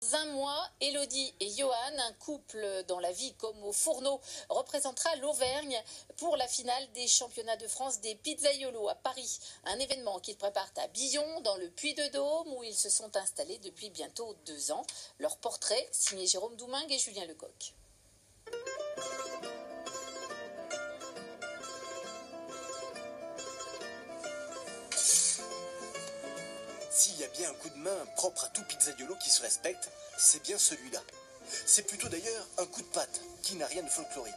Un mois, Elodie et Johan, un couple dans la vie comme au fourneau, représentera l'Auvergne pour la finale des championnats de France des pizzaiolos à Paris. Un événement qu'ils préparent à Billon, dans le Puy-de-Dôme, où ils se sont installés depuis bientôt 2 ans. Leur portrait, signé Jérôme Doumingue et Julien Lecoq. S'il y a bien un coup de main propre à tout pizzaiolo qui se respecte, c'est bien celui-là. C'est plutôt d'ailleurs un coup de patte qui n'a rien de folklorique.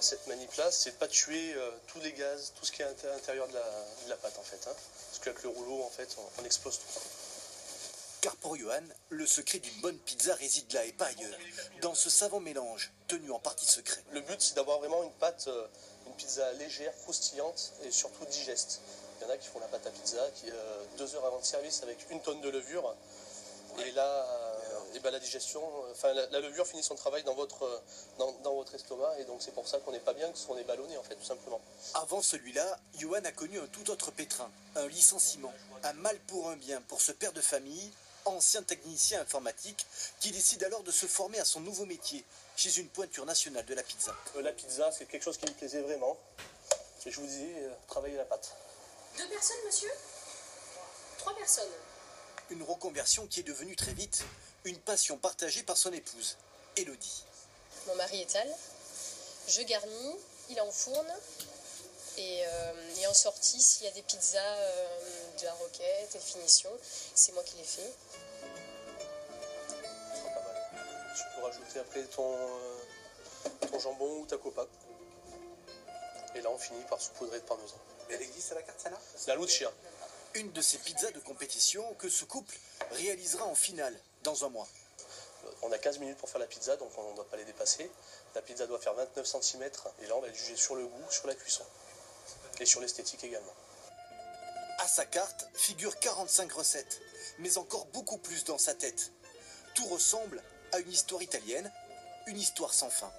Cette manip-là, c'est de ne pas tuer tous les gaz, tout ce qui est à l'intérieur de la pâte en fait. Parce qu'avec le rouleau, en fait, on explose tout. Car pour Johan, le secret d'une bonne pizza réside là et pas ailleurs, dans ce savant mélange, tenu en partie secret. Le but, c'est d'avoir vraiment une pâte, une pizza légère, croustillante et surtout digeste. Il y en a qui font la pâte à pizza, qui 2 heures avant de service avec 1 tonne de levure. Et là, la digestion, la levure finit son travail dans votre estomac. Et donc c'est pour ça qu'on n'est pas bien, qu'on est ballonné en fait, tout simplement. Avant celui-là, Johan a connu un tout autre pétrin, un licenciement, un mal pour un bien pour ce père de famille, ancien technicien informatique, qui décide alors de se former à son nouveau métier, chez une pointure nationale de la pizza. La pizza, c'est quelque chose qui me plaisait vraiment. Et je vous disais, travailler la pâte. 2 personnes, monsieur? 3 personnes. Une reconversion qui est devenue très vite une passion partagée par son épouse, Elodie. Mon mari étale, je garnis, il enfourne, et en sortie, s'il y a des pizzas, de la roquette et finition, c'est moi qui les fais. C'est pas mal. Tu peux rajouter après ton jambon ou ta copa. Et là, on finit par saupoudrer de parmesan. Elle existe à la carte, celle-là? C'est la Lucia. Une de ces pizzas de compétition que ce couple réalisera en finale dans un mois. On a 15 minutes pour faire la pizza, donc on ne doit pas les dépasser. La pizza doit faire 29 cm, et là on va être jugé sur le goût, sur la cuisson. Et sur l'esthétique également. À sa carte figurent 45 recettes, mais encore beaucoup plus dans sa tête. Tout ressemble à une histoire italienne, une histoire sans fin.